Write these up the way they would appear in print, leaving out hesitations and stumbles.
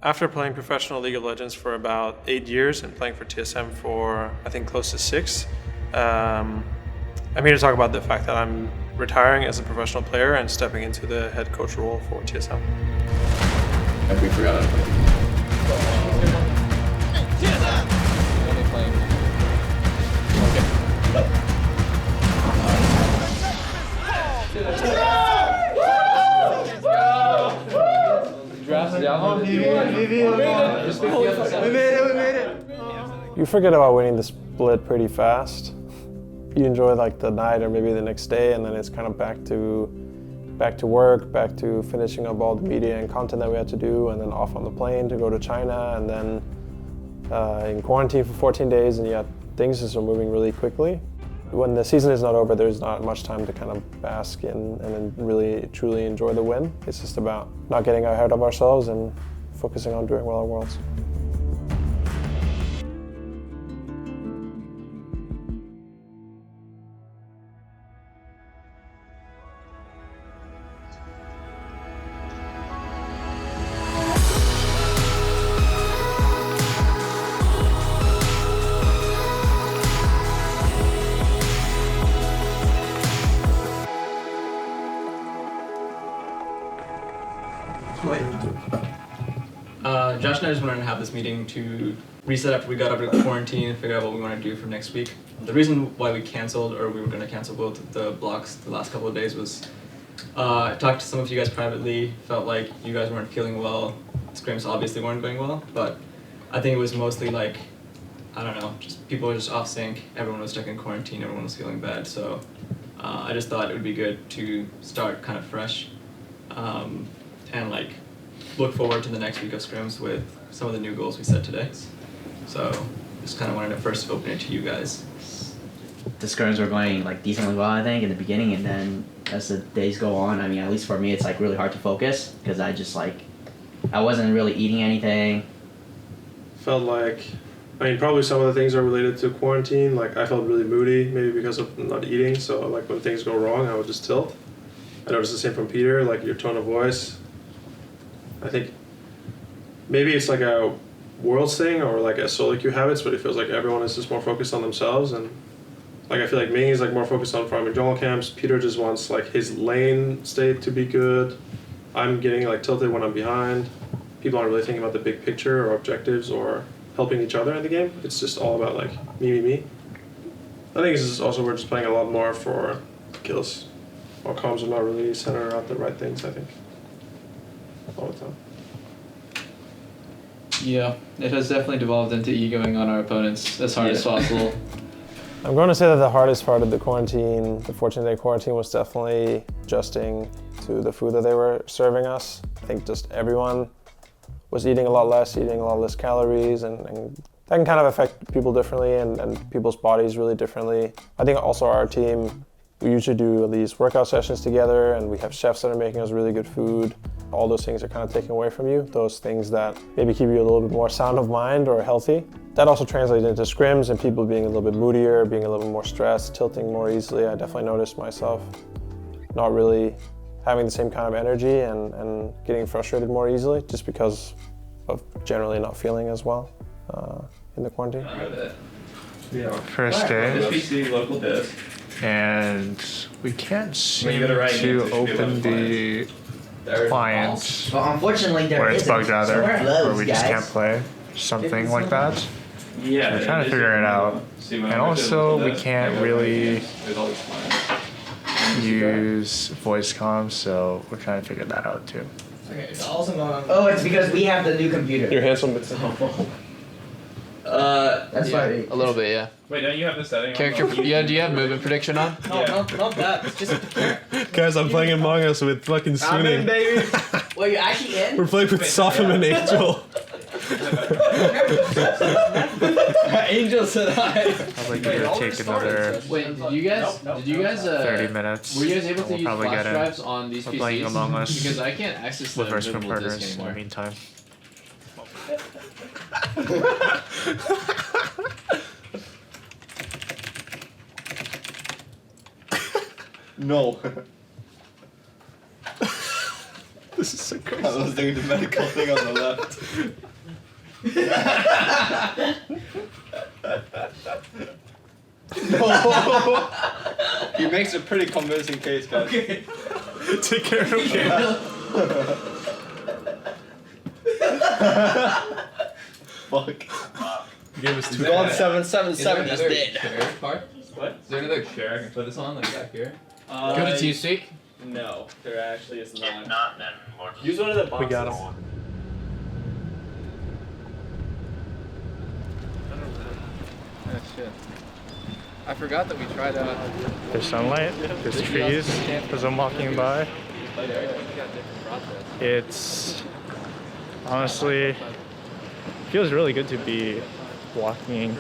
After playing professional League of Legends for about 8 years and playing for TSM for, I think, close to 6, I'm here to talk about the fact that I'm retiring as a professional player and stepping into the head coach role for TSM. If we forgot it. You forget about winning the split pretty fast. You enjoy like the night or maybe the next day, and then it's kind of back to work, back to finishing up all the media and content that we had to do, and then off on the plane to go to China, and then in quarantine for 14 days, and yet things just are moving really quickly. When the season is not over, there's not much time to kind of bask in and then really truly enjoy the win. It's just about not getting ahead of ourselves and focusing on doing well at Worlds. Josh and I just wanted to have this meeting to reset after we got out of quarantine and figure out what we want to do for next week. The reason why we canceled, or we were going to cancel both the blocks the last couple of days was I talked to some of you guys privately, felt like you guys weren't feeling well. Scrims obviously weren't going well, but I think it was mostly like, I don't know, just people were just off sync, everyone was stuck in quarantine, everyone was feeling bad, so I just thought it would be good to start kind of fresh and like look forward to the next week of scrims with some of the new goals we set today. So just kind of wanted to first open it to you guys. The scrims were going like decently well, I think, in the beginning, and then as the days go on, I mean, at least for me, it's like really hard to focus because I wasn't really eating anything. Felt like, probably some of the things are related to quarantine. Like I felt really moody, maybe because of not eating. So like when things go wrong, I would just tilt. I noticed the same from Peter, like your tone of voice. I think maybe it's like a Worlds thing or like a solo queue habits, but it feels like everyone is just more focused on themselves, and like I feel like Ming is like more focused on farming jungle camps. Peter just wants like his lane state to be good. I'm getting like tilted when I'm behind. People aren't really thinking about the big picture or objectives or helping each other in the game. It's just all about like me. I think it's just also we're just playing a lot more for kills. Our comms are not really centered around the right things, I think. All the time. Yeah, it has definitely devolved into egoing on our opponents as hard as possible. I'm going to say that the hardest part of the quarantine, the 14-day quarantine, was definitely adjusting to the food that they were serving us. I think just everyone was eating a lot less calories, and that can kind of affect people differently and people's bodies really differently. I think also our team, we usually do these workout sessions together, and we have chefs that are making us really good food. All those things are kind of taken away from you, those things that maybe keep you a little bit more sound of mind or healthy. That also translates into scrims and people being a little bit moodier, being a little bit more stressed, tilting more easily. I definitely noticed myself not really having the same kind of energy and getting frustrated more easily just because of generally not feeling as well in the quarantine. First day, local desk. and we can't seem to open the client Well, unfortunately, there where it's isn't. bugged rather, So we're closed, where we just guys. can't play, something like that. Yeah. We're trying to figure it out. And also we can't really use voice comms, so we're trying to figure that out too. Okay, it's also not. Oh, it's because we have the new computer. You're handsome. That's why. A little bit, yeah. Wait, don't you have this setting? Character, yeah, do you have movement prediction on? No, not that. It's just. Guys, I'm playing Among Us with fucking Suning. baby. Well, you're actually in? We're playing with Soften and Angel. Angel said hi. Probably gonna take another Wait, did you guys 30 minutes. were you guys able to We'll use probably flash get it. drives on these We're PCs? playing Among Us Because I can't access the with our scrim movable partners disk in the anymore. meantime. No. This is so crazy. I was doing the medical thing on the left. No. He makes a pretty convincing case, guys. Okay. Take care of him. Fuck. You gave us 2 Gone 777 is dead. Share part? What? Is there another share I can put this on, like back here? Go to TSM. No, there actually is not. If not, then we'll just Use one of the boxes. We got him. Oh shit. I forgot that we tried out. There's sunlight, there's trees as I'm walking by. It's honestly feels really good to be walking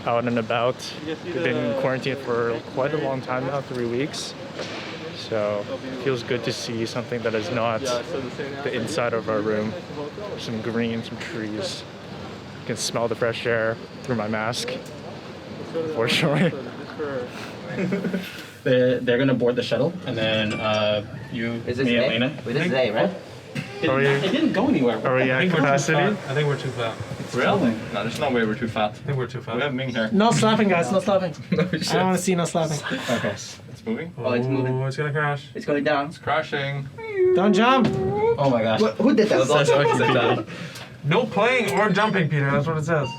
out and about. We've been in quarantine for quite a long time now, 3 weeks. So it feels good to see something that is not the inside of our room. Some green, some trees. You can smell the fresh air through my mask, unfortunately. They're gonna board the shuttle, and then you, Is this me, and A? Lena. Wait, this is A, right? It didn't go anywhere. Are we at capacity? I think we're too fat. Really? No, there's no way we're too fat. I think we're too fat. We have Ming here. No slapping, guys. No slapping. No I don't want to see no slapping. Okay. It's moving. Oh, it's moving. It's gonna crash. It's going down. It's crashing. Don't jump. Oh my gosh. Who did that? No playing or jumping, Peter. That's what it says.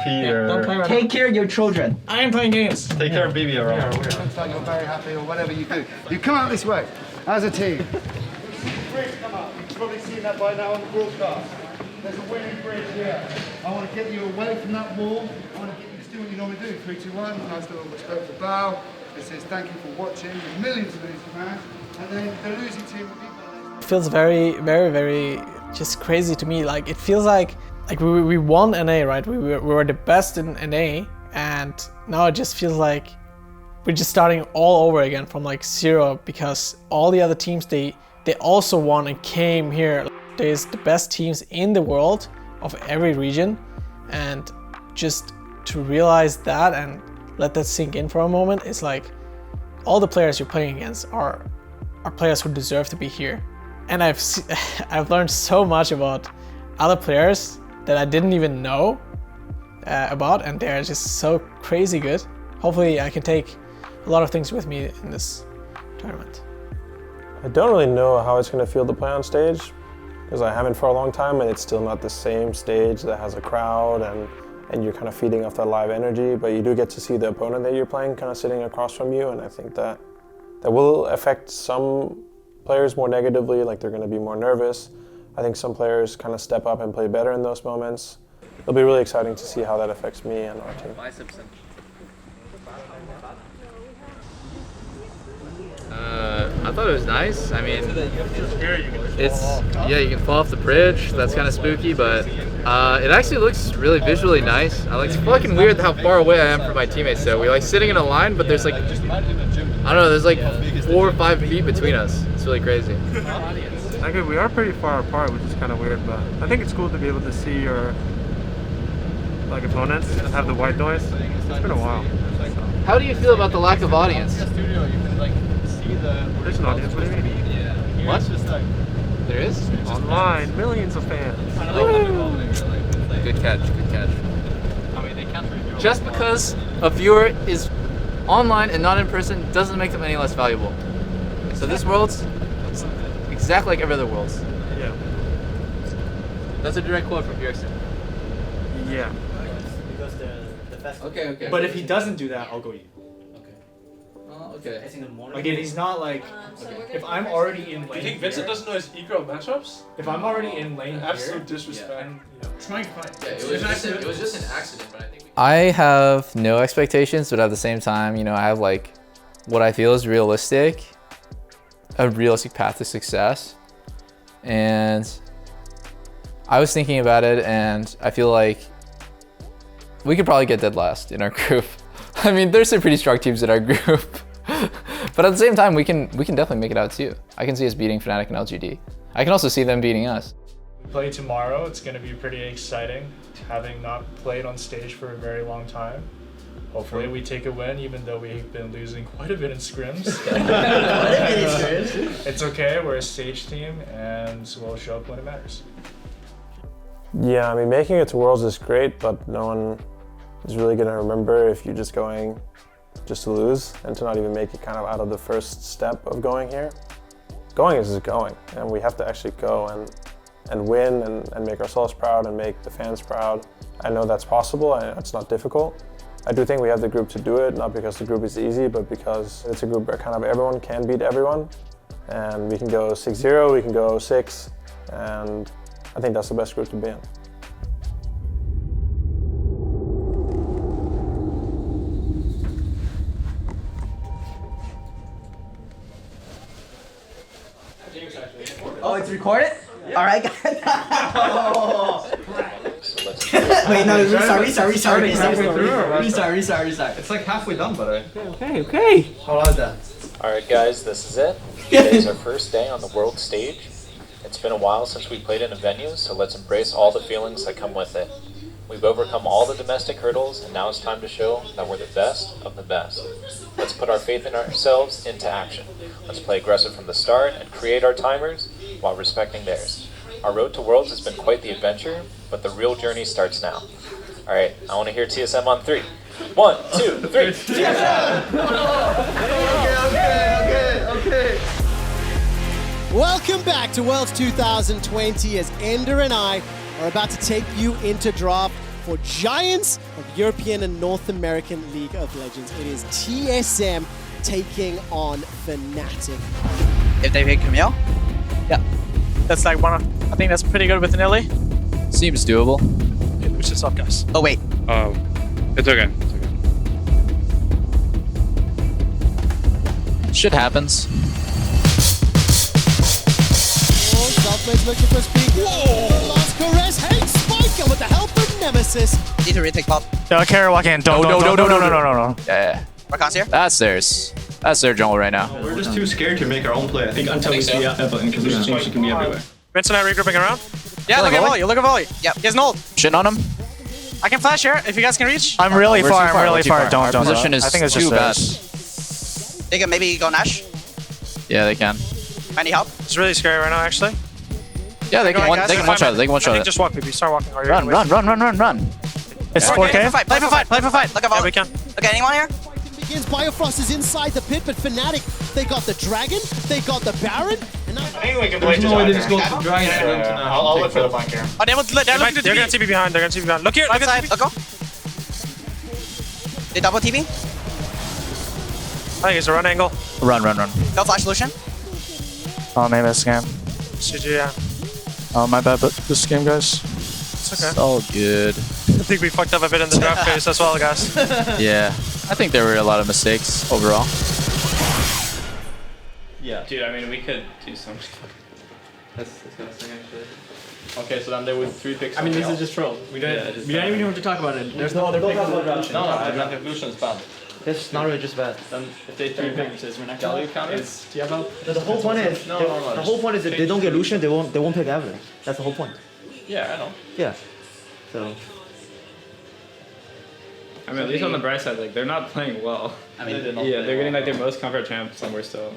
Peter. Don't play right Take care of your children. now. I am playing games. Take care of BB around. Looks like you're very happy or whatever you do. You come out this way as a team. Bridge come up. You've probably seen that by now on the broadcast. There's a winning bridge here. I want to get you away from that wall. I want to get you to do what you normally do. 3, 2, 1. Nice little respectful bow. It says thank you for watching. There's millions of losing fans. And then the losing team will be. It feels very, very, very just crazy to me. Like it feels like we won NA, right? We were the best in NA, and now it just feels like we're just starting all over again from like zero, because all the other teams they also won and came here. There's the best teams in the world of every region, and just to realize that and let that sink in for a moment, it's like all the players you're playing against are players who deserve to be here. And I've learned so much about other players that I didn't even know about, and they're just so crazy good. Hopefully I can take a lot of things with me in this tournament. I don't really know how it's going to feel to play on stage, because I haven't for a long time, and it's still not the same stage that has a crowd and you're kind of feeding off that live energy, but you do get to see the opponent that you're playing kind of sitting across from you, and I think that will affect some players more negatively, like they're going to be more nervous. I think some players kind of step up and play better in those moments. It'll be really exciting to see how that affects me and our team. I thought it was nice. I mean, you can fall off the bridge. That's kind of spooky, but it actually looks really visually nice. It's fucking weird how far away I am from my teammates. So we're like sitting in a line, but there's like, I don't know, there's like 4 or 5 feet between us. It's really crazy. Okay, we are pretty far apart, which is kind of weird, but I think it's cool to be able to see your opponents have the white noise. It's been a while. How do you feel about the lack of audience? There's an audience. What do you mean? What? There is? Online, millions of fans. Good catch, good catch. Just because a viewer is online and not in person doesn't make them any less valuable. So this world's exactly like every other world's. Yeah. That's a direct quote from Bjergsen. Yeah. Okay. But if he doesn't do that, I'll go eat. Okay. Like if he's not like, if I'm already in lane. Do you think Vincent doesn't know his eco matchups? If I'm already in lane Absolute disrespect. it's my fight. Yeah, it was just an accident, but I think I have no expectations, but at the same time, I have like what I feel is realistic, a realistic path to success. And I was thinking about it, and I feel like we could probably get dead last in our group. I mean, there's some pretty strong teams in our group. But at the same time, we can definitely make it out too. I can see us beating Fnatic and LGD. I can also see them beating us. We play tomorrow. It's going to be pretty exciting, having not played on stage for a very long time. Hopefully we take a win, even though we've been losing quite a bit in scrims. It's okay, we're a stage team, and we'll show up when it matters. Yeah, I mean, making it to Worlds is great, but no one is really going to remember if you're just going just to lose and to not even make it kind of out of the first step of going here. Going is just going, and we have to actually go and win and make ourselves proud and make the fans proud. I know that's possible, and it's not difficult. I do think we have the group to do it, not because the group is easy, but because it's a group where kind of everyone can beat everyone. And we can go 6-0, we can go 6, and I think that's the best group to be in. Oh, it's recorded? Yeah. Alright, guys. Wait, no, restart. It's like halfway done, by the way. Okay. How was that? Alright guys, this is it. Today is our first day on the world stage. It's been a while since we played in a venue, so let's embrace all the feelings that come with it. We've overcome all the domestic hurdles, and now it's time to show that we're the best of the best. Let's put our faith in ourselves into action. Let's play aggressive from the start and create our timers while respecting theirs. Our road to Worlds has been quite the adventure, but the real journey starts now. Alright, I want to hear TSM on 3. 1, 2, 3. TSM! Okay. Welcome back to Worlds 2020 as Ender and I are about to take you into draft for Giants of European and North American League of Legends. It is TSM taking on Fnatic. If they pick Camille? Yeah. That's like I think that's pretty good with an Illy. Seems doable. Okay, push this up, guys. Oh, wait. It's okay. Shit happens. Southmade's looking for speed. Whoa! Last caress, hate Spike, and with the help of Nemesis. Need to retake top. Carry walk in. No. Yeah. Rakan's here? That's theirs. That's their jungle right now. We're just too scared to make our own play, I think, until we see Evelyn, because it seems she can be everywhere. Vincent and I regrouping around? Yeah, Look at volley. Yep. He has an ult. Shitting on him. I can flash here if you guys can reach. I'm really far. Don't. Our position is I think it's too just bad. They can maybe go Nash. Yeah, they can. I need help. It's really scary right now, actually. Yeah, they can one shot it. They can one shot it. Just walk, baby. Start walking. Run. It's 4K. Play for fight. Look at Yeah, we can. Okay, anyone here? Begins. Biofrost is inside the pit, but Fnatic, they got the Dragon, they got the Baron, and now... I think we can play There's no way they just go to Dragon and then I'll look for the flank here. Oh, they're gonna TP behind. Look here. Right side. Look go. They double TP. I think it's a run angle. Run. No flash solution. Oh, maybe this game. GG, yeah. Oh, my bad, but this game, guys. It's okay. It's all good. I think we fucked up a bit in the draft phase as well, guys. Yeah. I think there were a lot of mistakes overall. Yeah. Dude, I mean, we could do something. That's disgusting, actually. Okay, so then there were 3 picks. I mean, this is just troll. We don't even have to talk about it. There's no other pick. No, Advent Evolution is bad. That's not really just bad. Then if they 3 picks, is Renekton counters? Do you have help? The whole point is, No. the whole point is if they don't get Lucian, they won't pick Evelyn. That's the whole point. Yeah, I know. Yeah. So. I mean, at least on the bright side, like, they're not playing well. I mean, they're getting like their most comfort champ somewhere still.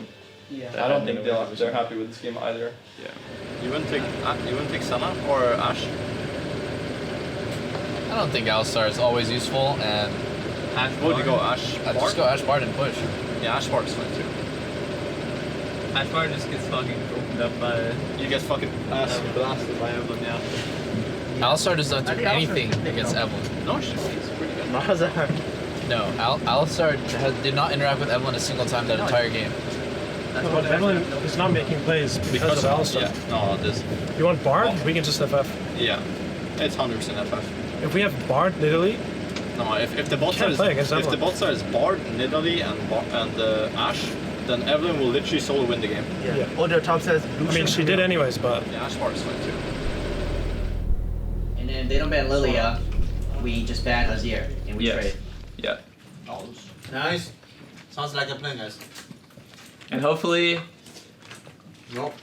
Yeah. I don't think they're happy with this game either. Yeah. You wouldn't take Senna or Ashe? I don't think Alistar is always useful, and Would you go Ashe? I'd just go Ashe Bard and push. Yeah, Ashe Bard is fine too. Ashe Bard just gets fucking opened up by. You get fucking ass blasted by Evelyn, yeah. Alistar does not do anything against Evelyn. No, she's pretty good. Mazar. No, Alistar did not interact with Evelyn a single time that entire game. But Evelyn is not making plays because of Alistar. Yeah, no, this. You want Bard? We can just FF. Yeah, it's 100% FF. If we have Bard, literally, No, if the bot side is Bard, Nidalee, and Ashe, then Evelyn will literally solo win the game. Yeah. Or their top says Lucian. I mean, she did anyways, but... Yeah, Ashe Bard is fine too. And then if they don't ban Lilia, we just ban Azir and we trade. Yeah. Nice. Sounds like a plan, guys. And hopefully,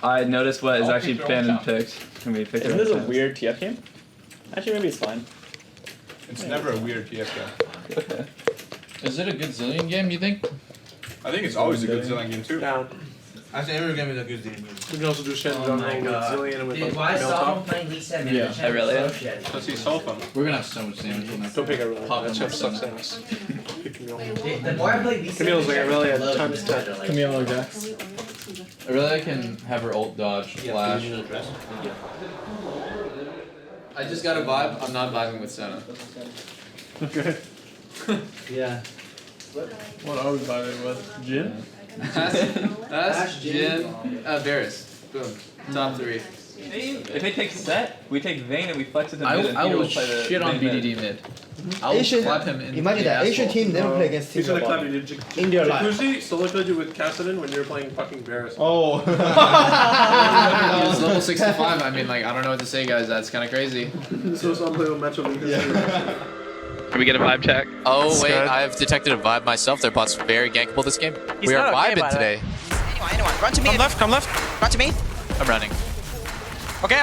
I noticed what is actually been picked. Can we pick Isn't this a weird TF game? Actually, maybe it's fine. It's never a weird TF game. Okay. Is it a good Zillion game, you think? I think it's always a good Zillion game too. Down. I think every game is a good game. We can also do Shen Oh my with God. Zillion with Dude, like why Mail stop Top. him playing League 7? Yeah, The I really champ am. is so shit. Let's see Sulfum. We're gonna have so much damage on that. Don't pick Irelia. Pop That them champ up sucks center. ass. The more I play League 7, Camille's like Irelia the times 10. Camille or Jax. I really can have her ult dodge, flash. I just got a vibe. I'm not vibing with Senna. Okay. Yeah. What are we vibing with? Jin? Ash, Jin, Varus. Boom. Top 3. If they take set, we take Vayne and we flex it to mid. And I Peter will play the shit on Vayne mid. BDD mid. I will clap him in Imagine the that. Asian asshole. team never play against He's team gonna clap in you. their life. Jacuzzi solo killed you with Kassadin when you were playing fucking Varus. Oh. He was level 65. I mean, like, I don't know what to say, guys. That's kind of crazy. This was unbelievable match of League. Can we get a vibe check? Oh That's wait, good. I've detected a vibe myself. Their bot's very gankable this game. He's We are not okay, vibing by the today. Anyone, run to me. Come left. Run to me. I'm running. Okay.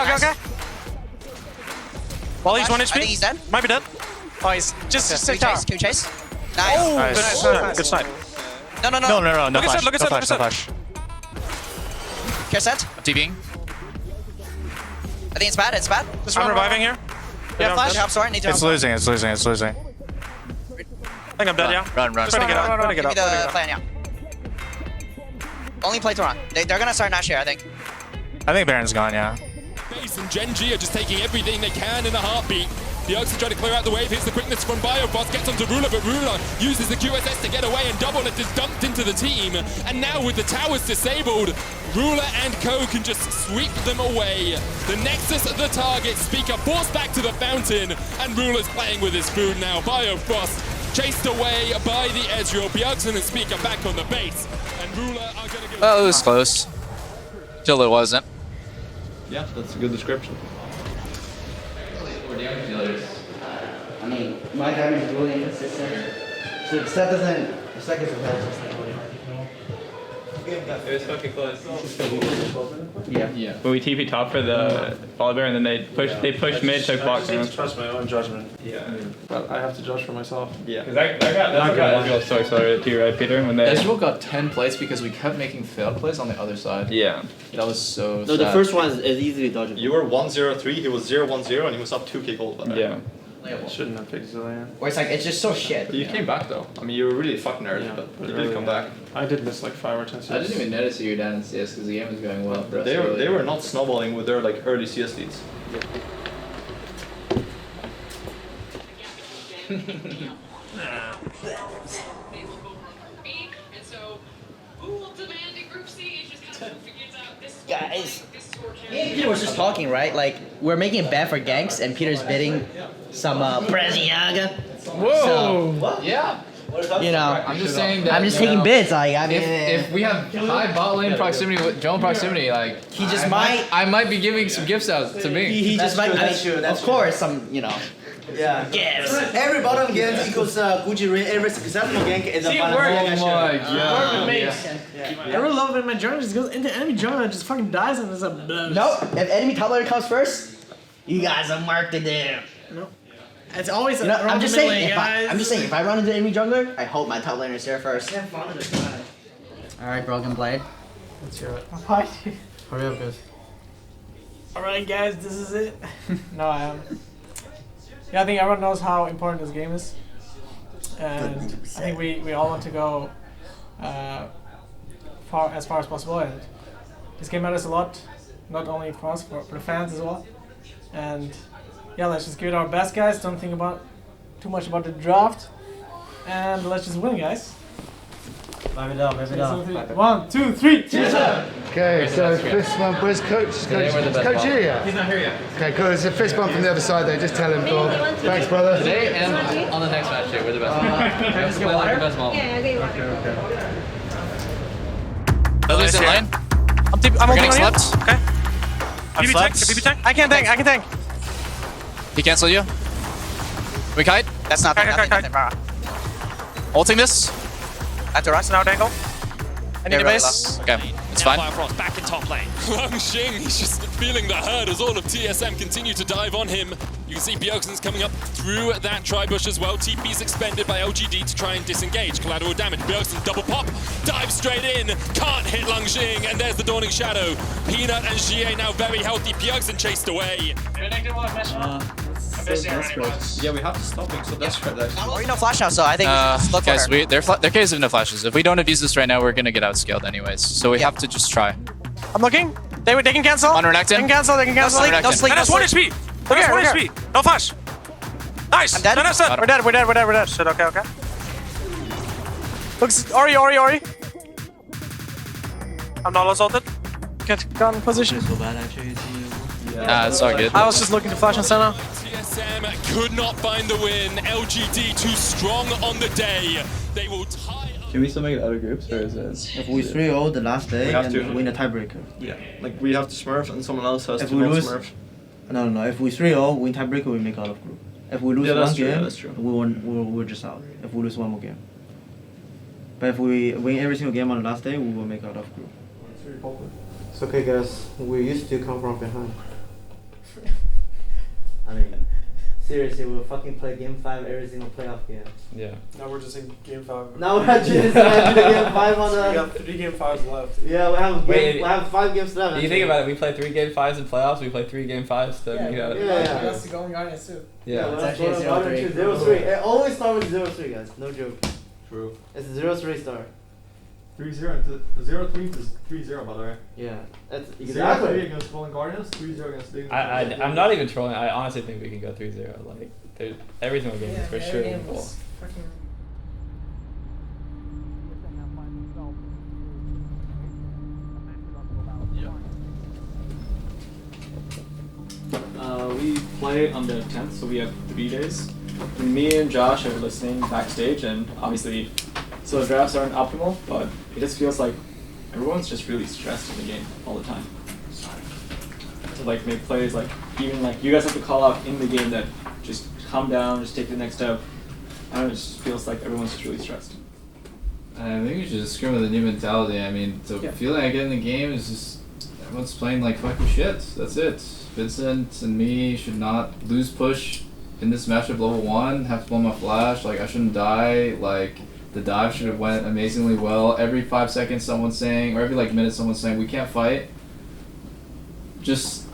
Well, he's 1 I think HP. he's dead. Might be dead. Oh, he's just Can we chase? Can we chase? Nice. Oh, nice. Good snipe. No. No Look flash. at No flash. No flash. Care set. I'm TVing. I think it's bad. Just I'm run. reviving here. Yeah, flash. Help, sorry. Need to It's help. losing. I think I'm dead, yeah. Run. Just Trying to get run. up. Give me the plan, yeah. Only play to run. They're gonna start Nash here, I think. I think Baron's gone, yeah. Base and Gen.G are just taking everything they can in a heartbeat. Bjergsen trying to clear out the wave. Here's the quickness from Biofrost. Gets onto Ruler, but Ruler uses the QSS to get away, and Double It is dumped into the team. And now with the towers disabled, Ruler and Co can just sweep them away. The Nexus, the target, Speaker forced back to the fountain, and Ruler's playing with his food now. Biofrost chased away by the Ezreal. Bjergsen and Speaker back on the base, and Ruler are going to go... Well, it was close. Till it wasn't. Yeah, that's a good description. I mean, my damage is really inconsistent. So if Seth doesn't, if Seth gets a head, it's like really hard. It was fucking close. Yeah. When we TP top for the Volibear and then they pushed mid, took box. I just trust my own judgment. Yeah. But I have to judge for myself. Yeah. Because that got Ezreal so accelerated too, right, Peter? When they Ezreal got 10 plays because we kept making failed plays on the other side. Yeah. That was so No, the sad. first one is easily dodgeable. You were 1-0-3, he was 0-1-0, and he was up 2k gold. By that. Yeah. Shouldn't have picked Zillion. Or it's like, it's just so shit. But you came back though. I mean, you were really fucking early, but you did come back. I did miss like 5 or 10 CS. I didn't even notice you were down in CS because the game was going well for us. They were not snowballing with their like early CS leads. Guys, me and Peter was just talking, right? Like, we're making a bet for ganks, and Peter's bidding some Braziaga. Whoa! So, Yeah. you know, I'm just saying that. I'm just you taking know, bids. Like, I mean, if we have high bot lane proximity with drone proximity, like he just might. I might be giving some gifts out to me. He just might. That's true. Of course, some, you know. Yeah. Gifts. Every bottom gank equals Gucci ring. Every successful gank is a See, it final worked. gank. Oh my god. Perfect mix. I really love it when my jungle just goes into enemy jungle and just fucking dies and there's a blows. Nope. If enemy top laner comes first, you guys have work to do. No. It's always You know, around I'm just the middle saying. lane, guys. I'm just saying. If I run into enemy jungler, I hope my top laner is there first. Have fun with it, guys. All right, Broken Blade. Let's hear it. Why? Hurry up, guys. Alright, guys, this is it. No, I am. Yeah, I think everyone knows how important this game is. And I think we all want to go as far as possible. And this game matters a lot, not only for us, for the fans as well. And yeah, let's just give it our best, guys. Don't think too much about the draft. And let's just win, guys. Vibe it up, vibe it up. 1, 2, 3, cheers! Okay, so fist bump. Where's Coach? Is Coach here yet? He's not here yet. Okay, cool. There's a fist bump from the other side there. Just tell him, cool. Thanks, brother. Today and on the next match day, we're the best. Can I just get water? The best model. Yeah, I'll get you water. Lily's in lane. I'm We're ulting getting on you. slept. Okay. I'm BB slept. tank, BB tank. I can tank. He canceled you. We kite. That's nothing. Kite. Bro. Ulting this. I have to rush. Now dangle. I need a base. Okay, it's Now fine. Firefrost back in top lane. Langxing, he's just feeling the hurt as all of TSM continue to dive on him. You can see Bjergsen's coming up through that tri-bush as well. TP's expended by LGD to try and disengage. Collateral damage. Bjergsen double pop, dives straight in, can't hit Langxing, and there's the Dawning Shadow. Peanut and GA now very healthy. Bjergsen chased away. Yeah, we have to stop being so desperate actually. Or no flash now, so I think we should just look Guys, for her. their case have no flashes. If we don't abuse this right now, we're gonna get outscaled anyways. So we have to just try. I'm looking. They can cancel. Unrenekton. They can cancel. They can cancel. sleep, no sleep, And that's no 1 sleep. HP. Look at 1 HP. No flash. Nice. I'm dead. No, no, we're dead. We're dead. We're dead. We're dead. Shit. Okay. Okay. Looks Ori. I'm not assaulted. Get gun position. So bad actually. Nah, it's all good. I was just looking to flash on center. TSM could not find the win. LGD too strong on the day. They will tie up. Can we still make it out of groups, or is it? If we 3-0 the last day We have and to. win a tiebreaker. Yeah, like we have to smurf and someone else has If to we not lose, smurf. no. If we 3-0 win tiebreaker, we make out of group. If we lose Yeah, that's one true, game, that's true. we're just out. If we lose one more game. But if we win every single game on the last day, we will make out of group. It's okay, guys. We used to come from behind. I mean, seriously, we'll fucking play game 5 every single playoff game. Yeah. Now we're just in game 5. Now we're just in game 5 on the. We got 3 game 5s left. Yeah, we have 5 games left. You think about it, we play 3 game 5s in playoffs, we play 3 game 5s to meet out. That's the going Guardians too. Yeah. It's actually 0-3. It always starts with 0-3, guys. No joke. True. It's a 0-3 start. 3-0 to 0-3 is 3-0 by the way. Yeah, that's 0-3 exactly. against Golden Guardians, 3-0 against Big. I'm not even trolling. I honestly think we can go 3-0. Like, every single game is for sure winnable. We play on the 10th, so we have 3 days. And me and Josh are listening backstage, and obviously, so the drafts aren't optimal, but it just feels like everyone's just really stressed in the game all the time. To like make plays, like even like you guys have to call out in the game that just calm down, just take the next step. I don't know, it just feels like everyone's just really stressed. I think we should just scream with a new mentality. I mean, the feeling I get in the game is just everyone's playing like fucking shit. That's it. Vincent and me should not lose push in this matchup level 1, have to blow my flash. Like, I shouldn't die. Like, the dive should have went amazingly well. Every 5 seconds someone's saying, or every like minute someone's saying, we can't fight. Just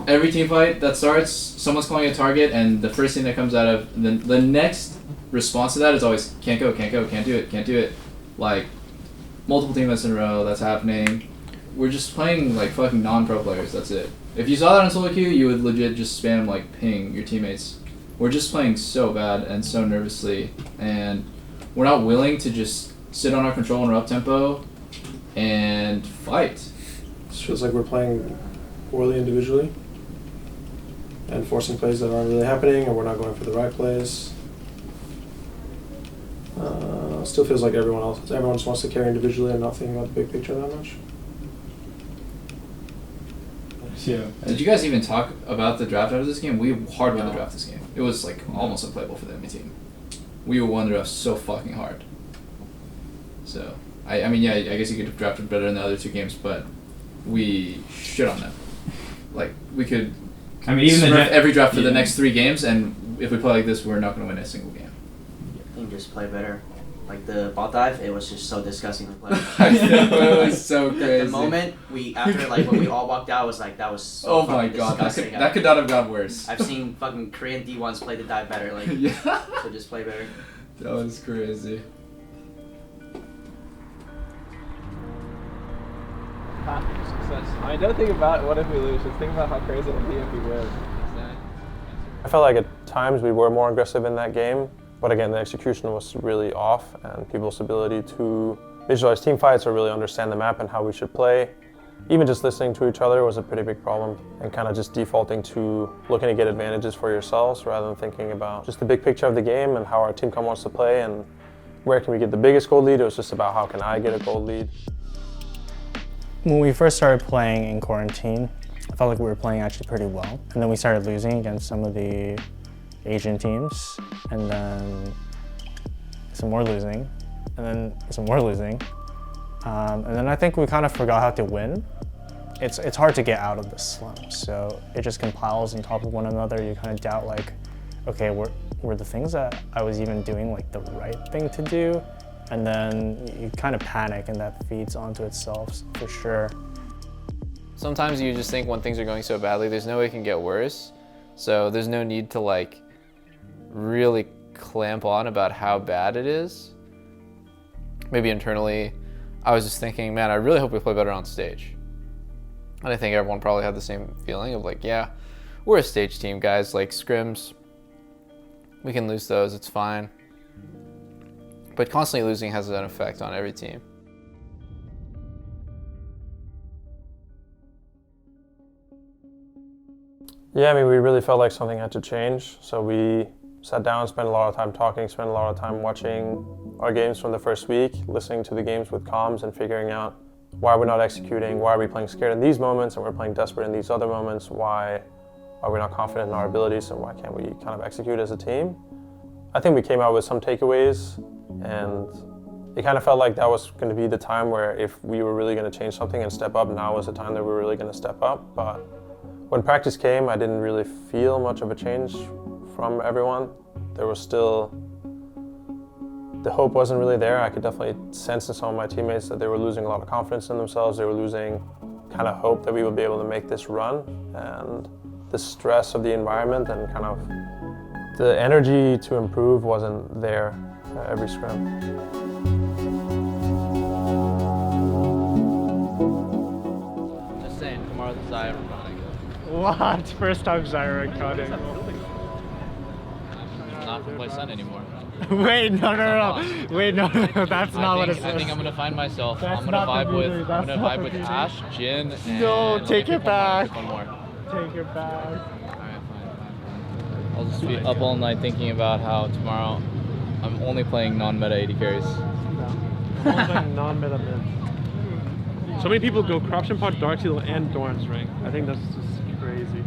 every team fight that starts, someone's calling a target, and the first thing that comes out of the next response to that is always can't go, can't do it. Like multiple team events in a row, that's happening. We're just playing like fucking non-pro players. That's it. If you saw that on solo queue, you would legit just spam like ping your teammates. We're just playing so bad and so nervously, and we're not willing to just sit on our control and our up tempo and fight. It feels like we're playing poorly individually and forcing plays that aren't really happening, and we're not going for the right plays. Still feels like everyone just wants to carry individually and not thinking about the big picture that much. Yeah. Did you guys even talk about the draft out of this game? We hard won the draft this game. It was like almost unplayable for the enemy team. We won the draft so fucking hard. So I mean, yeah, I guess you could have drafted better in the other 2 games, but we shit on them. Like we could. I mean, even every draft for the next 3 games, and if we play like this, we're not going to win a single game. I think just play better. Like the bot dive, it was just so disgusting to play. I know, it was so crazy. The moment when we all walked out, was like that was so oh my god, disgusting. that could not have got worse. I've seen fucking Korean D1s play the dive better. Like yeah. So just play better. That was crazy. I mean, don't think about what if we lose, just think about how crazy it would be if we win. I felt like at times we were more aggressive in that game, but again, the execution was really off, and people's ability to visualize team fights or really understand the map and how we should play, even just listening to each other was a pretty big problem, and kind of just defaulting to looking to get advantages for yourselves rather than thinking about just the big picture of the game and how our team wants to play and where can we get the biggest gold lead. It was just about how can I get a gold lead. When we first started playing in quarantine, I felt like we were playing actually pretty well. And then we started losing against some of the Asian teams, and then some more losing, and then some more losing. And then I think we kind of forgot how to win. It's hard to get out of this slump, so it just compiles on top of one another. You kind of doubt like, okay, were the things that I was even doing like the right thing to do? And then you kind of panic and that feeds onto itself for sure. Sometimes you just think when things are going so badly, there's no way it can get worse. So there's no need to like really clamp on about how bad it is. Maybe internally, I was just thinking, man, I really hope we play better on stage. And I think everyone probably had the same feeling of like, yeah, we're a stage team, guys, like scrims, we can lose those, it's fine. But constantly losing has an effect on every team. Yeah, I mean, we really felt like something had to change. So we sat down, spent a lot of time talking, spent a lot of time watching our games from the first week, listening to the games with comms and figuring out why we're not executing, why are we playing scared in these moments and we're playing desperate in these other moments, why are we not confident in our abilities and why can't we kind of execute as a team. I think we came out with some takeaways, and it kind of felt like that was going to be the time where if we were really going to change something and step up, now was the time that we were really going to step up. But when practice came, I didn't really feel much of a change from everyone. There was still, the hope wasn't really there. I could definitely sense in some of my teammates that they were losing a lot of confidence in themselves. They were losing kind of hope that we would be able to make this run. And the stress of the environment and kind of the energy to improve wasn't there every scrim. Just saying, tomorrow's Zyra running. What? First time Zyra cutting. Not from play Sun anymore. Wait, no. Wait, no, that's not what it says. I think I'm gonna find myself. That's I'm gonna not vibe the with. beauty, I'm that's gonna not vibe the with beauty. Ash, Jin, and No, take it back. One more. Take it back. Alright, fine. I'll just be up all night thinking about how tomorrow I'm only playing non-meta AD carries. Non-meta mid. So many people go Corruption Pod, Darksteel, and Doran's Ring. I think that's just crazy.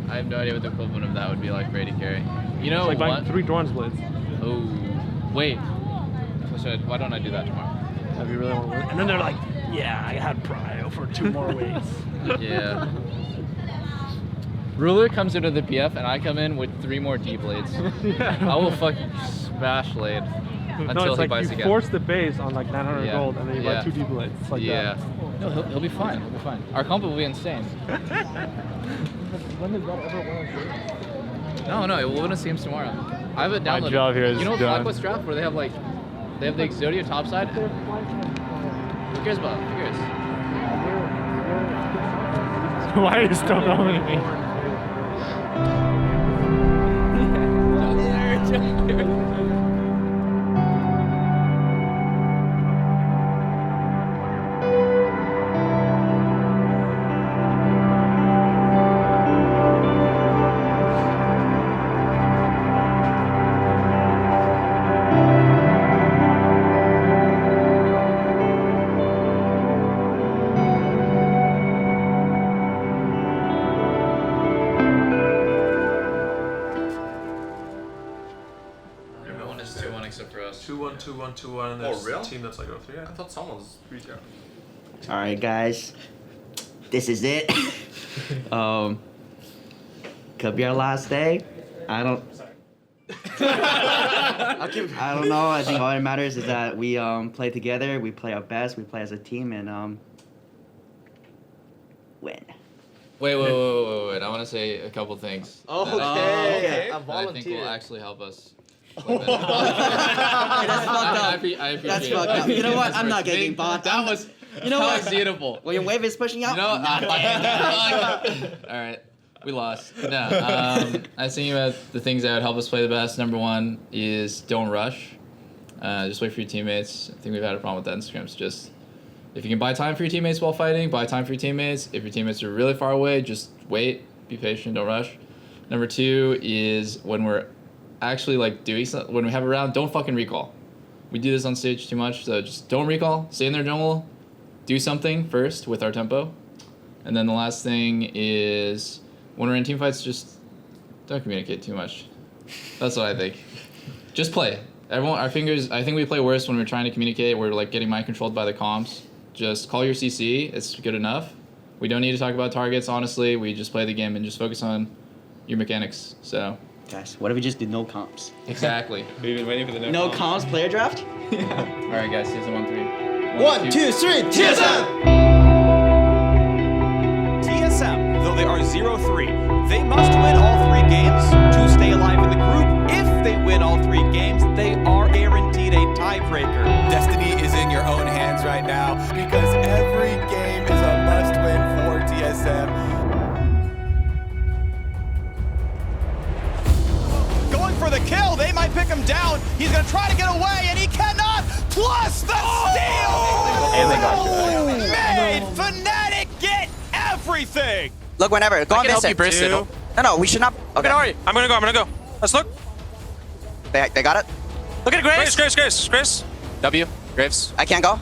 I have no idea what the equivalent of that would be like for AD carry. You know It's like what? buying 3 Doran's Blades. Oh, wait. Why don't I do that tomorrow? If you really want to win. And then they're like, yeah, I had Prio for 2 more weeks. Yeah. Ruler comes into the PF and I come in with 3 more D blades. I will fucking smash Lade until no, it's he like buys you again. force the base on like 900 Yeah. gold and then you buy Yeah. 2 D Blades. It's like Yeah. that. No, he'll be fine. He'll be fine. Our comp will be insane. When does that ever win a game? No, we'll win a games tomorrow. I have it downloaded. My job here is you know done. Blackwest draft where they have like the Exodia topside? Who cares about it? Who cares? Why are you still filming me? Everyone is 2-1 except for us. 2-1, 2-1, 2-1, and there's a team that's like 0-3. I thought someone was 3-0. All right, guys, this is it. Could be our last day. I don't know. I think all that matters is that we play together. We play our best. We play as a team and win. Wait. I want to say a couple things. Okay. That I think will actually help us. That's fucked up. I appreciate That's it. fucked up. You know what? I'm not getting bought. That was unseatable. When your wave is pushing out. You know, all right, we lost. No, I was thinking about the things that would help us play the best. Number 1 is don't rush. Just wait for your teammates. I think we've had a problem with that in scrims. Just if you can buy time for your teammates while fighting, buy time for your teammates. If your teammates are really far away, just wait, be patient, don't rush. Number 2 is when we're actually like doing something, when we have a round, don't fucking recall. We do this on stage too much, so just don't recall. Stay in their jungle, do something first with our tempo. And then the last thing is when we're in team fights, just don't communicate too much. That's what I think. Just play. everyone, our fingers, I think we play worse when we're trying to communicate. We're like getting mind controlled by the comms. Just call your CC. It's good enough. We don't need to talk about targets, honestly. We just play the game and just focus on your mechanics. So. Guys, what if we just did no comps? Exactly. We've been waiting for the no comps player draft? Yeah. All right, guys. TSM 1-3. 1, 2, 3. TSM! TSM, though they are 0-3, they must win all 3 games to stay alive in the group. If they win all 3 games, they are guaranteed a tiebreaker. Destiny is in your own hands right now because every game is a must-win for TSM. Going for the kill, they might pick him down. He's gonna try to get away, and he cannot. Plus the steal! And they got you. Made Fnatic get everything! Look whenever. Go on Vincent. Two. No, we should not. Okay. I'm gonna go. Let's look. They got it. Look at Graves. Graves. W. Graves. I can't go. I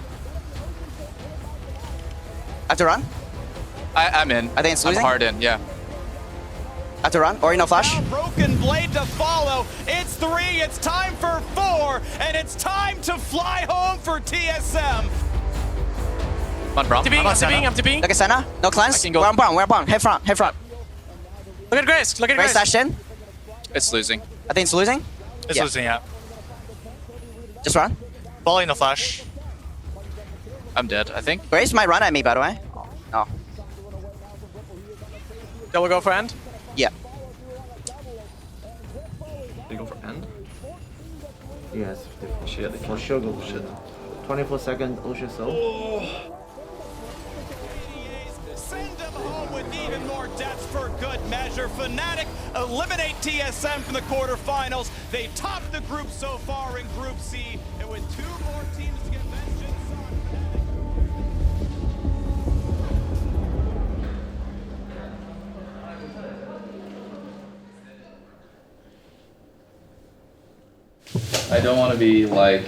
have to run. I'm in. I think it's losing. I'm hard in, yeah. I have to run. Or no flash. Now broken blade to follow. It's 3. It's time for 4. And it's time to fly home for TSM. I'm on Brom. I'm TPing. Look at Senna. No cleanse. We're on Brom. Head front. Look at Grace. Grace dashed in. It's losing. I think it's losing. It's losing, yeah. Just run. Volley, no flash. I'm dead, I think. Grace might run at me, by the way. No. Shall we go for end? Yeah. They go for end? Yes, for sure go for shit. 24 second Ocean Soul. Send them home with even more deaths for good measure. Fnatic eliminate TSM from the quarterfinals. They top the group so far in Group C, and with 2 more teams to get vengeance on I don't want to be like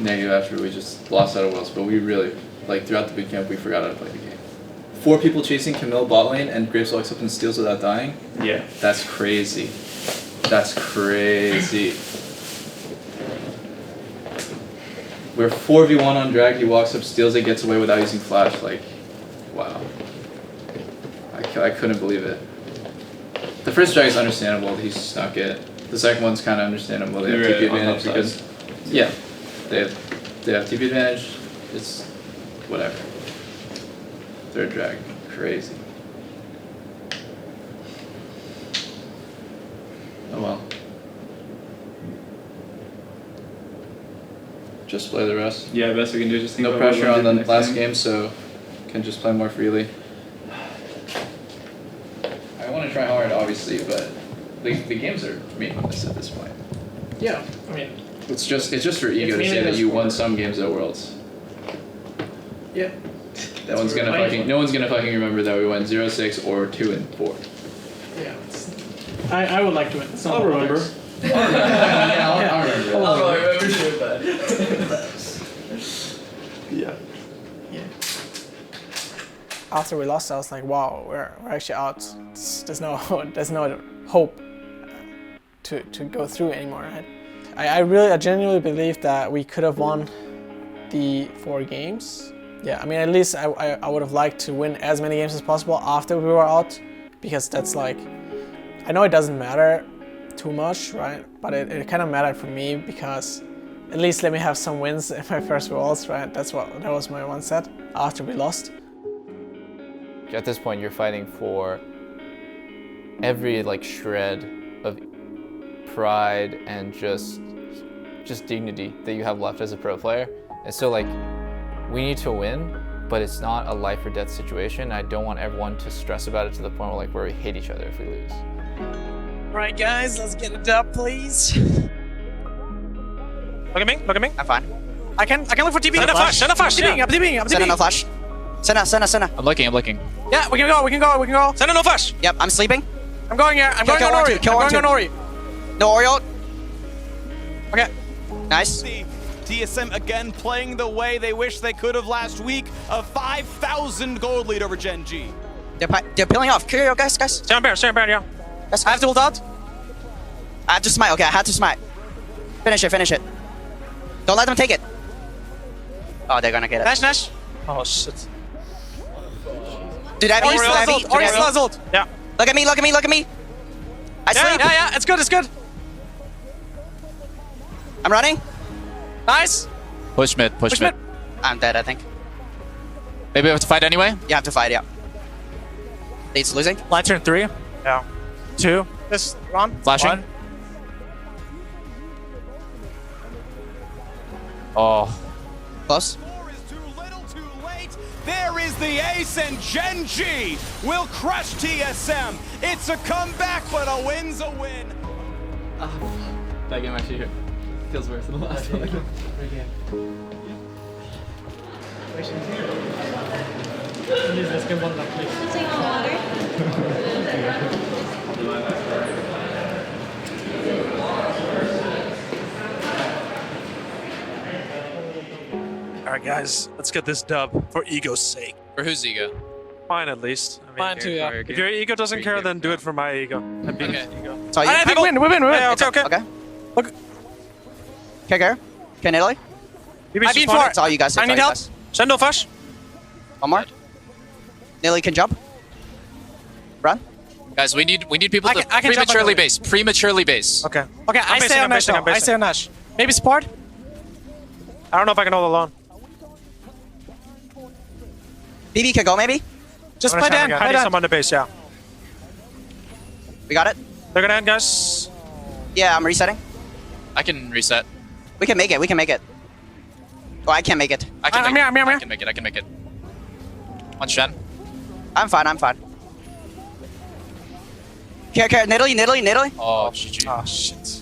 negative after we just lost out of Worlds, but we really, like throughout the bootcamp, we forgot how to play the game. 4 people chasing Camille bot lane and Graves walks up and steals without dying? Yeah. That's crazy. That's crazy. We're 4v1 on drag, he walks up, steals it, gets away without using flash, like, wow. I couldn't believe it. The first drag is understandable, he snuck it. The second one's kind of understandable, they have TP advantage because, yeah, they have TP advantage, it's whatever. Third drag, crazy. Oh well. Just play the rest. Yeah, best we can do is just think no about pressure what on the next last game. game, so can just play more freely. I want to try hard, obviously, but the games are meaningless at this point. Yeah, I mean, it's just for ego to say that you won some games at Worlds. Yeah. That one's gonna fucking no one's gonna fucking remember that we went 0-6 or 2-4. Yeah. I would like to win. I'll remember. I'll remember. I'll remember sure, but yeah. After we lost, I was like, wow, we're actually out. There's no hope to go through anymore, right? I genuinely believe that we could have won the 4 games. Yeah, I mean, at least I would have liked to win as many games as possible after we were out, because that's like, I know it doesn't matter too much, right? But it kind of mattered for me because at least let me have some wins in my first Worlds, right? That was my one set after we lost. At this point, you're fighting for every like shred of pride and just dignity that you have left as a pro player. And so like, we need to win, but it's not a life or death situation. I don't want everyone to stress about it to the point where we hate each other if we lose. All right, guys, let's get it up, please. Look at me. I'm fine. I can look for TP. Send a flash. I'm TPing. Send a no flash. Senna. I'm looking. Yeah, we can go. Send a no flash. Yep, I'm sleeping. I'm going here. I'm going on Ori. No Oriole. Okay. Nice. TSM again playing the way they wish they could have last week. A 5,000 gold lead over Gen.G. They're peeling off. Curio, guys. Stand bear, yeah. Guys, I have to hold out. I have to smite. Okay, I had to smite. Finish it, finish it. Don't let them take it. Oh, they're gonna get it. Nash. Oh shit. Dude, I have Already ult. Yeah. Look at me, look at me, look at me. I sleep. Yeah, it's good, it's good. I'm running. Nice. Push mid, push mid. I'm dead, I think. Maybe we have to fight anyway? You have to fight, yeah. It's losing. Line turn 3. Yeah. 2. This run. Flashing. 1. Oh. Close. There is the ace, and Gen.G will crush TSM. It's a comeback, but a win's a win. That game actually feels worse than the last one. Alright guys, let's get this dub for ego's sake. For whose ego? Mine at least. I mean, Mine too, yeah. If your ego doesn't care, then do it for my ego. And beat his ego. I think we win. Yeah, okay. Okay. Look. Okay, go. Okay, Italy. I've been for It's all you guys. I need help. Sendo flash. One more. Italy can jump. Run. Guys, we need people to I can jump prematurely base. Prematurely base. Okay. Okay, I stay on Nash. I stay on Nash. Maybe support. I don't know if I can hold alone. BB can go, maybe. Just play down. I need someone to base, yeah. We got it. They're gonna end, guys. Yeah, I'm resetting. I can reset. We can make it. We can make it. Oh, I can't make it. I can make it. I can make it. One Shen. I'm fine. I'm fine. Okay, Italy. Oh, GG. Oh, shit.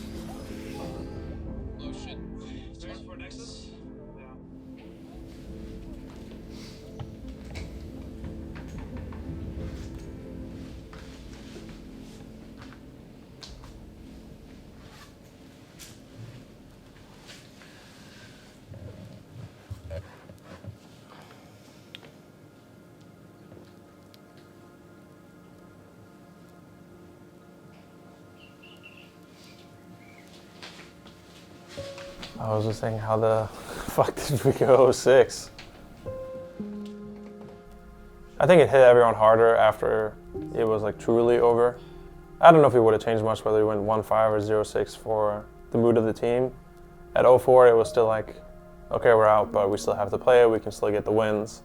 I was just thinking, how the fuck did we go 6? I think it hit everyone harder after it was like truly over. I don't know if it would have changed much whether we went 1-5 or 0-6 for the mood of the team. At 0-4, it was still like, okay, we're out, but we still have to play it. We can still get the wins.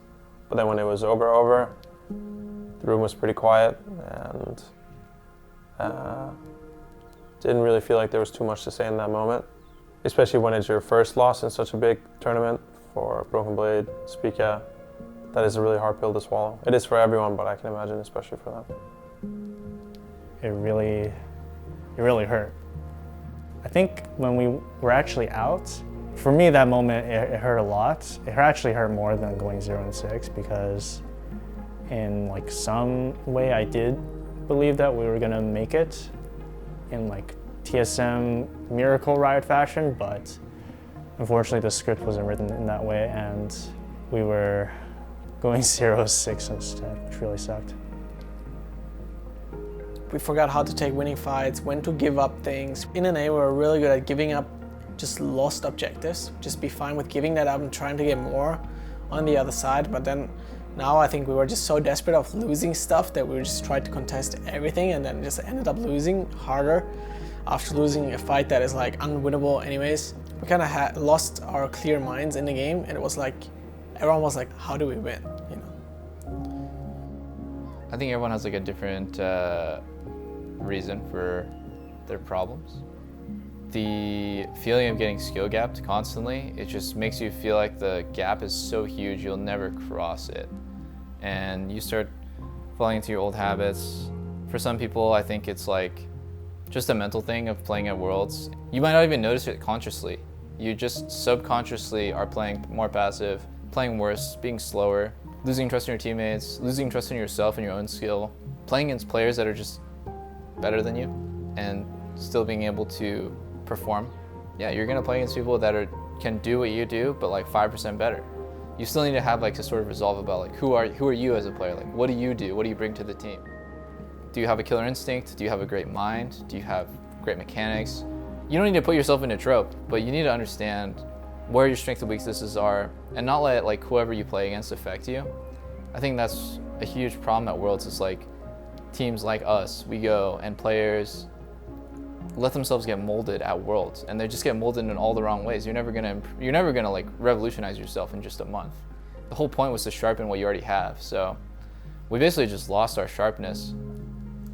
But then when it was over, the room was pretty quiet and didn't really feel like there was too much to say in that moment. Especially when it's your first loss in such a big tournament for Broken Blade, Spica. That is a really hard pill to swallow. It is for everyone, but I can imagine especially for them. It really hurt. I think when we were actually out, for me that moment it hurt a lot. It actually hurt more than going 0-6 because in like some way I did believe that we were gonna make it in like TSM miracle riot fashion, but unfortunately the script wasn't written in that way and we were going 0-6 instead, which really sucked. We forgot how to take winning fights, when to give up things. In NA, we were really good at giving up just lost objectives. Just be fine with giving that up and trying to get more on the other side. But then now I think we were just so desperate of losing stuff that we just tried to contest everything and then just ended up losing harder after losing a fight that is like unwinnable anyways. We kind of lost our clear minds in the game and it was like, everyone was like, how do we win, you know? I think everyone has like a different reason for their problems. The feeling of getting skill gapped constantly, it just makes you feel like the gap is so huge you'll never cross it. And you start falling into your old habits. For some people, I think it's like just a mental thing of playing at Worlds. You might not even notice it consciously. You just subconsciously are playing more passive, playing worse, being slower, losing trust in your teammates, losing trust in yourself and your own skill, playing against players that are just better than you and still being able to perform. Yeah, you're gonna play against people that can do what you do, but like 5% better. You still need to have like a sort of resolve about like who are you as a player? Like what do you do? What do you bring to the team? Do you have a killer instinct? Do you have a great mind? Do you have great mechanics? you don't need to put yourself in a trope, but you need to understand where your strengths and weaknesses are and not let like whoever you play against affect you. I think that's a huge problem at Worlds is like teams like us, we go and players let themselves get molded at Worlds and they just get molded in all the wrong ways. You're never gonna like revolutionize yourself in just a month. The whole point was to sharpen what you already have. So we basically just lost our sharpness.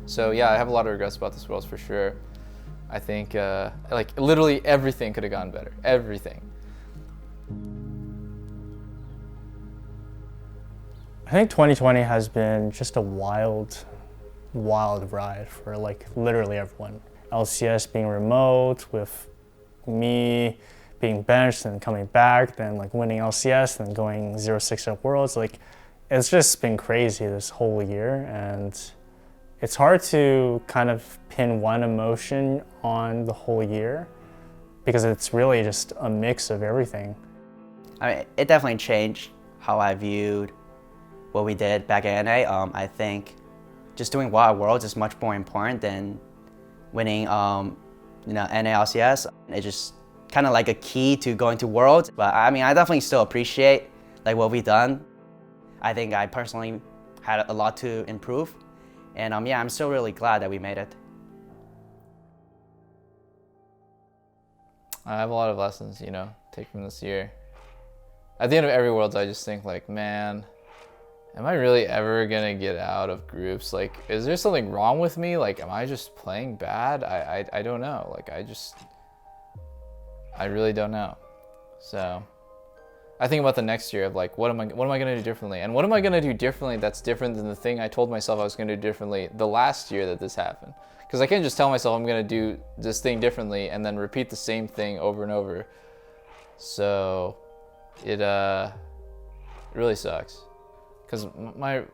So yeah, I have a lot of regrets about this Worlds for sure. I think like literally everything could have gone better, everything. I think 2020 has been just a wild ride for like literally everyone. LCS being remote, with me being benched and coming back, then like winning LCS, then going 0-6 at Worlds. Like it's just been crazy this whole year, and it's hard to kind of pin one emotion on the whole year because it's really just a mix of everything. I mean, it definitely changed how I viewed what we did back at NA. I think just doing well at Worlds is much more important than winning, NA LCS. It's just kind of like a key to going to Worlds. But I mean, I definitely still appreciate like what we've done. I think I personally had a lot to improve. And yeah, I'm still really glad that we made it. I have a lot of lessons, take from this year. At the end of every Worlds, I just think like, man, am I really ever gonna get out of groups? Like, is there something wrong with me? Like, am I just playing bad? I don't know. Like, I really don't know. So, I think about the next year of like, what am I gonna do differently? And what am I gonna do differently that's different than the thing I told myself I was gonna do differently the last year that this happened? Because I can't just tell myself I'm gonna do this thing differently and then repeat the same thing over and over. So, it really sucks. Because my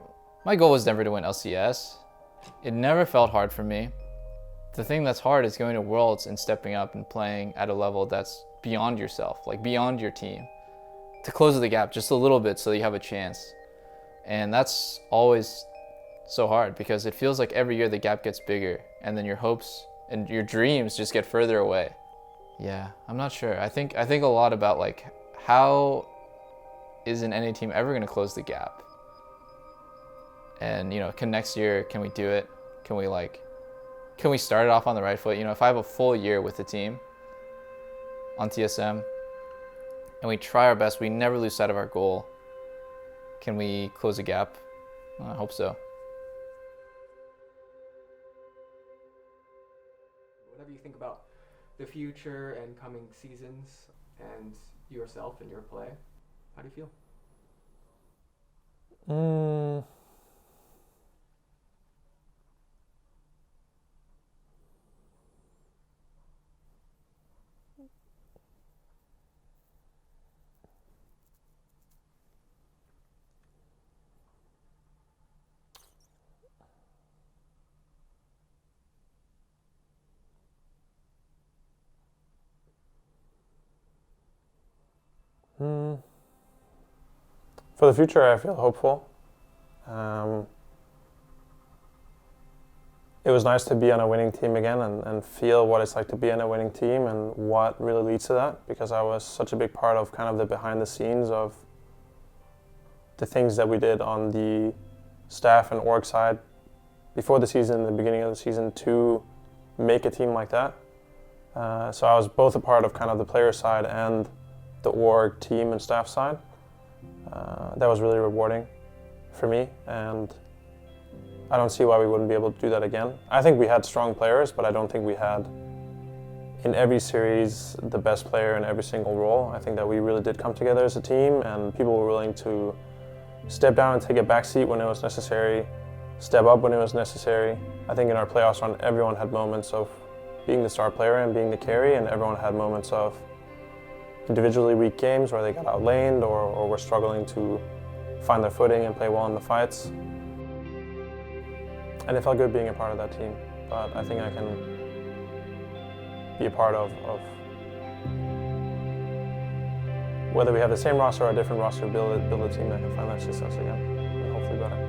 goal was never to win LCS. It never felt hard for me. The thing that's hard is going to Worlds and stepping up and playing at a level that's beyond yourself, like beyond your team. To close the gap just a little bit so you have a chance. And that's always so hard because it feels like every year the gap gets bigger and then your hopes and your dreams just get further away. Yeah, I'm not sure. I think a lot about like, how is an NA team ever gonna close the gap? And next year, can we do it? Can we start it off on the right foot? If I have a full year with the team on TSM and we try our best, we never lose sight of our goal, can we close the gap? I hope so. Whatever you think about the future and coming seasons and yourself and your play, how do you feel? For the future, I feel hopeful. It was nice to be on a winning team again and feel what it's like to be on a winning team and what really leads to that, because I was such a big part of kind of the behind the scenes of the things that we did on the staff and org side before the season, the beginning of the season, to make a team like that. So I was both a part of kind of the player side and the org, team and staff side. That was really rewarding for me, and I don't see why we wouldn't be able to do that again. I think we had strong players, but I don't think we had, in every series, the best player in every single role. I think that we really did come together as a team, and people were willing to step down and take a back seat when it was necessary, step up when it was necessary. I think in our playoffs run, everyone had moments of being the star player and being the carry, and everyone had moments of individually weak games where they got outlaned or were struggling to find their footing and play well in the fights. And it felt good being a part of that team, but I think I can be a part of whether we have the same roster or a different roster, build a team that can find that success again, and hopefully better.